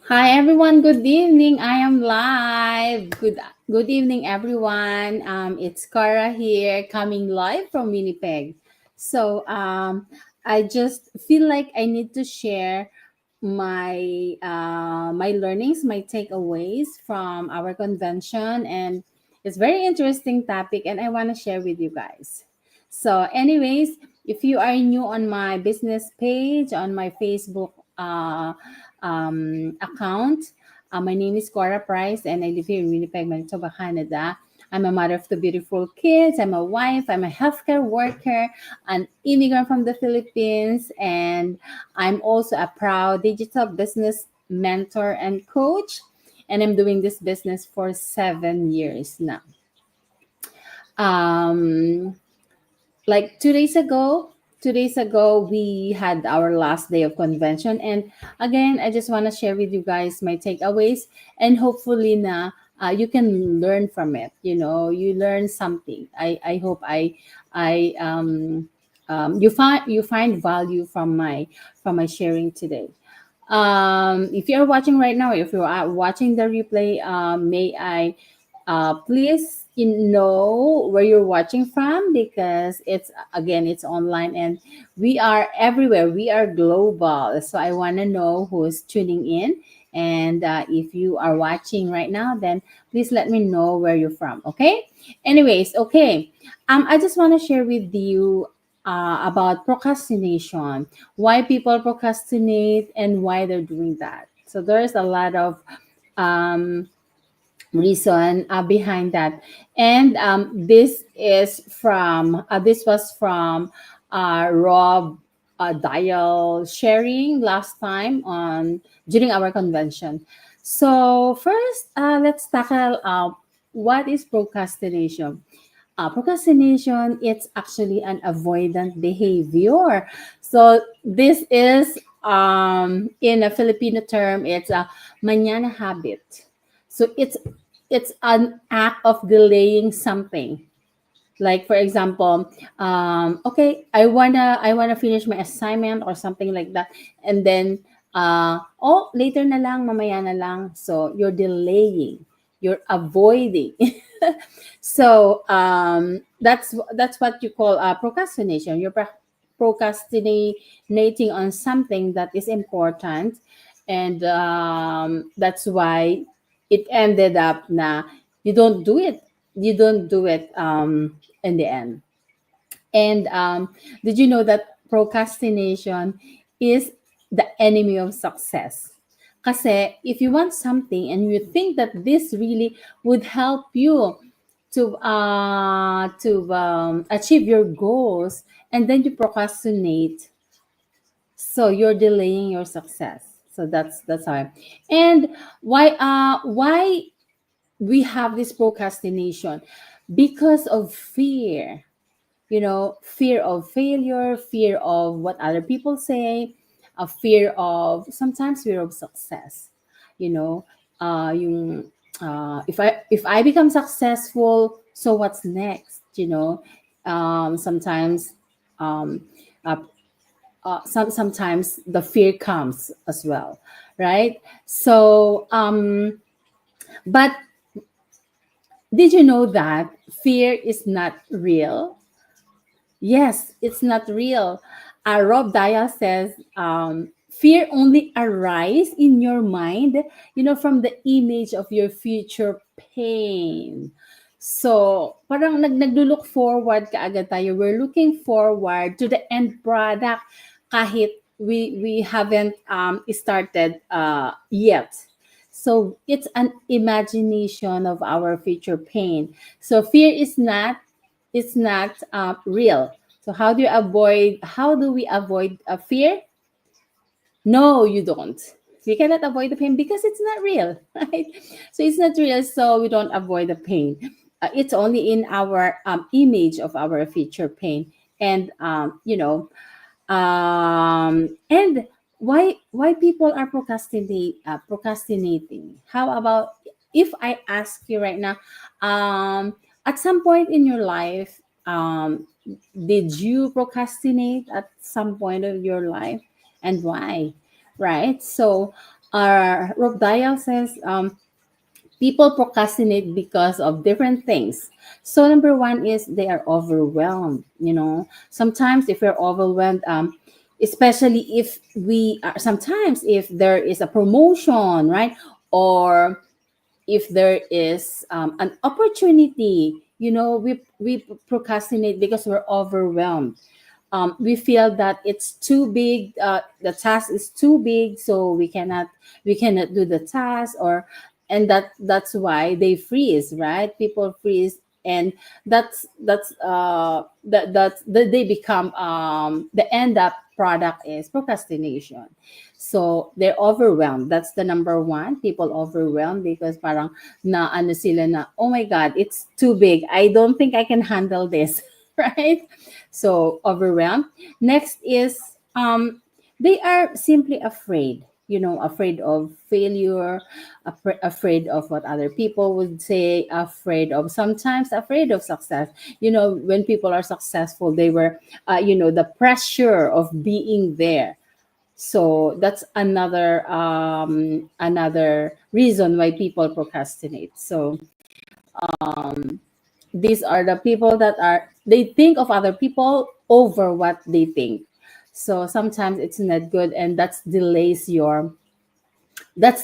Hi everyone, good evening. I am live. Good evening everyone. It's Cara here coming live from Winnipeg. I just feel like I need to share my learnings, my takeaways from our convention, and it's very interesting topic and I want to share with you guys. Anyways, if you are new on my business page on my Facebook account. My name is Cora Price, and I live here in Winnipeg, Manitoba, Canada. I'm a mother of two beautiful kids. I'm a wife. I'm a healthcare worker, an immigrant from the Philippines, and I'm also a proud digital business mentor and coach. And I'm doing this business for 7 years now. Um, like 2 days ago we had our last day of convention, and again I just want to share with you guys my takeaways, and hopefully na you can learn from it. You learn something. I hope you find value from my sharing today. If you're watching right now, if you are watching the replay, may I please know where you're watching from, because it's online and we are everywhere. We are global. So I want to know who's tuning in. And if you are watching right now, then please let me know where you're from. Okay. Anyways, okay. I just want to share with you about procrastination, why people procrastinate and why they're doing that. So there's a lot of um, reason behind that. And this was from Rob Dial sharing last time on during our convention. So first, let's tackle what is procrastination. Procrastination, it's actually an avoidant behavior. So this is in a Filipino term, it's a mañana habit. So it's an act of delaying something. Like for example, okay, I wanna finish my assignment or something like that, and then oh, later na lang, mamaya na lang. So you're delaying, you're avoiding. That's what you call procrastination. You're procrastinating on something that is important, and that's why it ended up na you don't do it. You don't do it in the end. And did you know that procrastination is the enemy of success? Kasi if you want something and you think that this really would help you to achieve your goals, and then you procrastinate, so you're delaying your success. So that's how. And why we have this procrastination? Because of fear. Fear of failure, fear of what other people say, a fear of sometimes fear of success. You know, yung if I become successful, so what's next? Sometimes um, uh, sometimes the fear comes as well, right? But did you know that fear is not real? Yes, it's not real. Rob Dial says, fear only arises in your mind, from the image of your future pain. So, parang naglo-look forward kaagad tayo. We're looking forward to the end product kahit we haven't started yet. So, it's an imagination of our future pain. So, fear is not it's not real. So how do we avoid fear? No, you don't. We cannot avoid the pain because it's not real, right? So it's not real, so we don't avoid the pain. It's only in our image of our future pain. And and why people are procrastinating? How about if I ask you right now, at some point in your life, did you procrastinate at some point of your life, and why? Right. So Rob Dial says, people procrastinate because of different things. So number one is they are overwhelmed. Sometimes if we're overwhelmed, especially if we are, sometimes if there is a promotion, right? Or if there is an opportunity, we procrastinate because we're overwhelmed. We feel that it's too big, the task is too big, so we cannot do the task, or and that's why they freeze, right? People freeze, and that's they become, the end up product is procrastination. So they're overwhelmed. That's the number one. People overwhelmed because parang na ano sila na, oh my god, it's too big, I don't think I can handle this. Right? So overwhelmed. Next is, they are simply afraid, afraid of failure, afraid of what other people would say, afraid of, sometimes afraid of success. When people are successful, they were, the pressure of being there. So that's another reason why people procrastinate. So these are the people that are, they think of other people over what they think. So sometimes it's not good, and that's delays your plan, that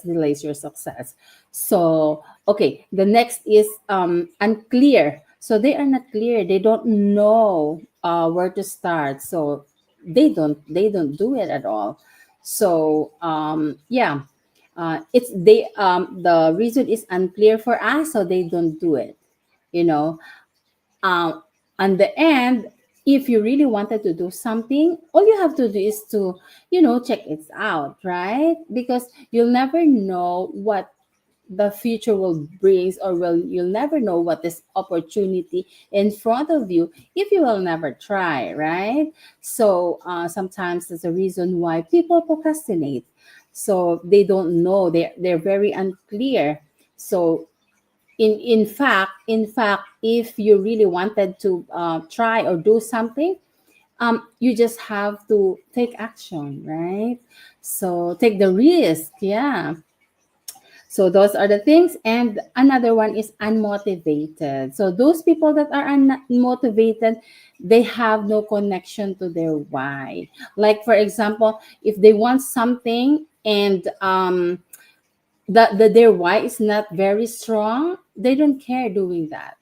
delays your success. So okay, the next is unclear. So they are not clear, they don't know where to start, so they don't do it at all. So yeah, it's they the reason is unclear for us, so they don't do it. you know um, on the end, if you really wanted to do something, all you have to do is to, check it out, right? Because you'll never know what the future will brings, or you'll never know what this opportunity in front of you if you will never try, right? So sometimes there's a reason why people procrastinate. So they don't know, they're very unclear. So in fact, if you really wanted to try or do something, you just have to take action, right? So take the risk, yeah. So those are the things. And another one is unmotivated. So those people that are unmotivated, they have no connection to their why. Like for example, if they want something, and their why is not very strong, they don't care doing that.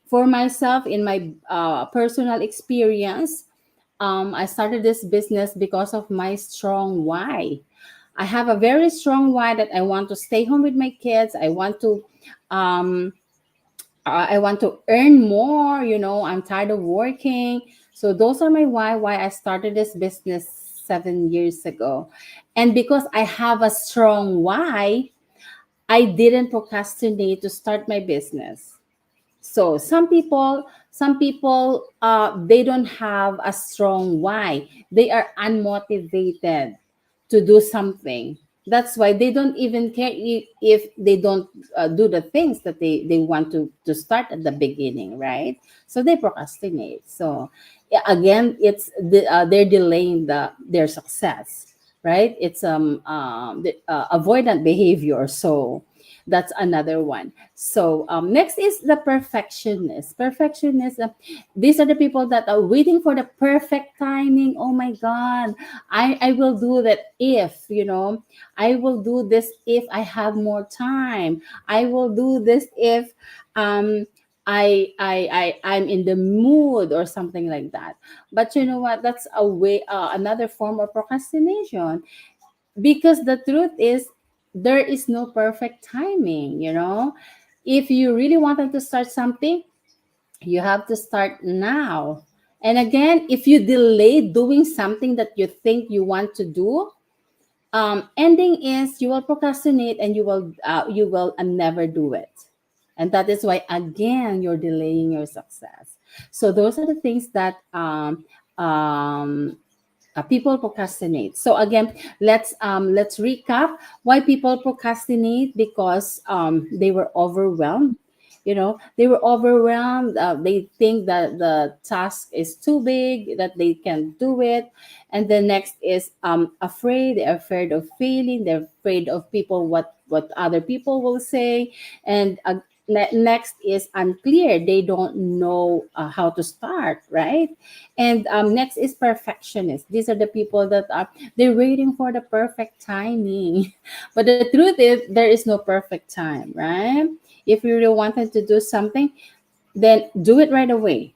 For myself, in my personal experience, I started this business because of my strong why. I have a very strong why that I want to stay home with my kids. Um, I want to earn more. I'm tired of working. So those are my why I started this business 7 years ago. And because I have a strong why, I didn't procrastinate to start my business. So some people they don't have a strong why. They are unmotivated to do something. That's why they don't even care if they don't do the things that they want to start at the beginning, right? So they procrastinate. So yeah, again, they're delaying their success, right? It's avoidant behavior. So that's another one. So next is the perfectionist. Perfectionist. These are the people that are waiting for the perfect timing. Oh my God, I will do that if I will do this if I have more time. I will do this if um I'm in the mood or something like that. But you know what? That's a way, another form of procrastination, because the truth is there is no perfect timing. If you really wanted to start something, you have to start now. And again, if you delay doing something that you think you want to do, ending is you will procrastinate, and you will never do it. And that is why again you're delaying your success. So those are the things that um, people procrastinate. So again, let's recap why people procrastinate: because they were overwhelmed, They were overwhelmed. They think that the task is too big, that they can't do it. And the next is afraid. They're afraid of failing. They're afraid of people, what other people will say. And next is unclear. They don't know how to start, right? And next is perfectionist. These are the people that are, they're waiting for the perfect timing. But the truth is, there is no perfect time, right? If you really wanted to do something, then do it right away.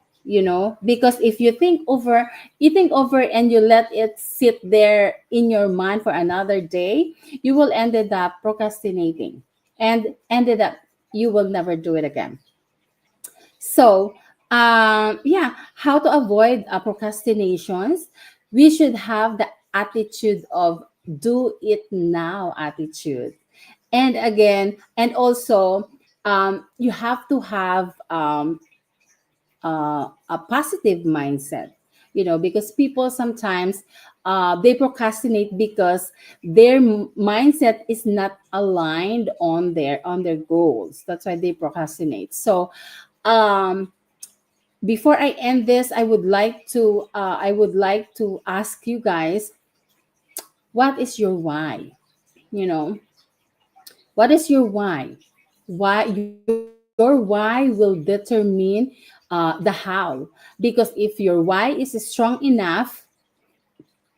Because if you think over and you let it sit there in your mind for another day, you will ended up procrastinating, and ended up you will never do it again. So, yeah, how to avoid procrastinations? We should have the attitude of do it now attitude. And again, and also, you have to have a positive mindset, because people sometimes they procrastinate because their mindset is not aligned on their goals. That's why they procrastinate. So, um before I end this, I would like to ask you guys, what is your why? You know, what is your why? Your why will determine the how. Because if your why is strong enough,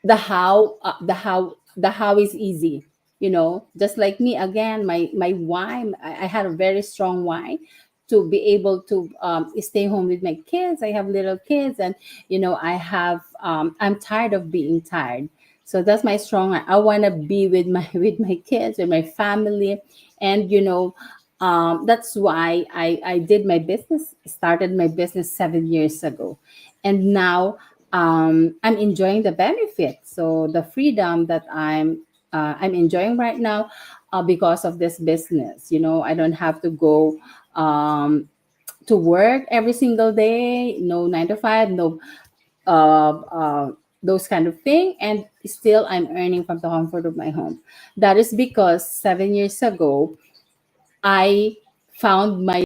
the how is easy. Just like me, again, my why, I had a very strong why to be able to stay home with my kids. I have little kids, and I'm tired of being tired. So that's my strong I want to be with my with my kids, with my family. And that's why I did my business, started my business 7 years ago. And now I'm enjoying the benefits. So the freedom that I'm enjoying right now, because of this business. I don't have to go um, to work every single day. No 9 to 5. No those kind of thing, and still I'm earning from the comfort of my home. That is because 7 years ago I found my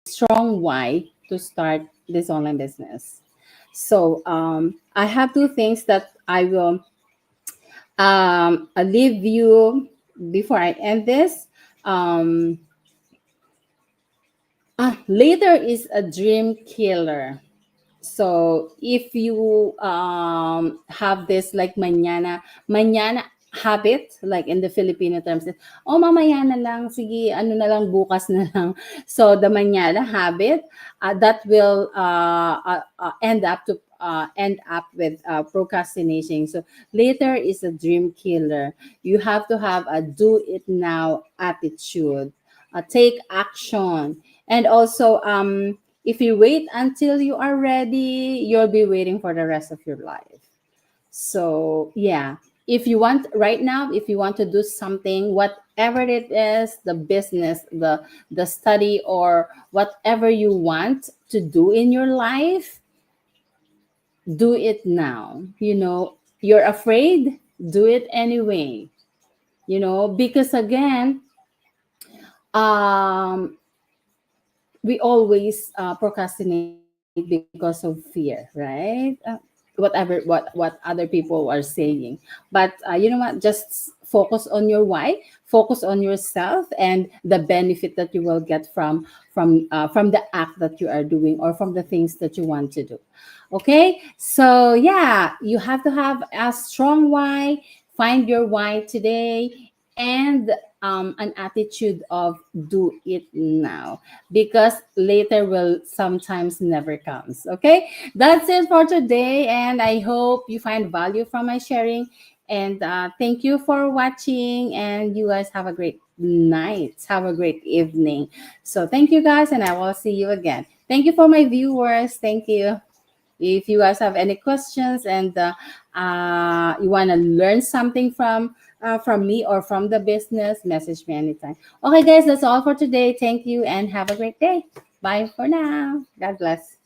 strong why to start this online business. So I have two things that I will leave you before I end this. Um, Later is a dream killer. So if you have this like mañana habit, like in the Filipino terms, oh mamaya na lang, sige, ano na lang, bukas na lang. So the mañana habit, that will end up with procrastination. So later is a dream killer. You have to have a do it now attitude. Take action. And also, if you wait until you are ready, you'll be waiting for the rest of your life. So, yeah, if you want right now, if you want to do something, whatever it is, the business, the study, or whatever you want to do in your life, do it now. You're afraid, do it anyway. Because again, um we always procrastinate because of fear, right? What other people are saying. But you know what, just focus on your why, focus on yourself, and the benefit that you will get from the act that you are doing, or from the things that you want to do. Okay, so yeah, you have to have a strong why. Find your why today, and an attitude of do it now, because later will sometimes never comes. Okay, that's it for today, and I hope you find value from my sharing. And thank you for watching, and you guys have a great night, have a great evening. So thank you guys, and I will see you again. Thank you for my viewers. Thank you. If you guys have any questions, and you want to learn something from me or from the business, message me anytime. Okay, guys, that's all for today. Thank you and have a great day. Bye for now. God bless.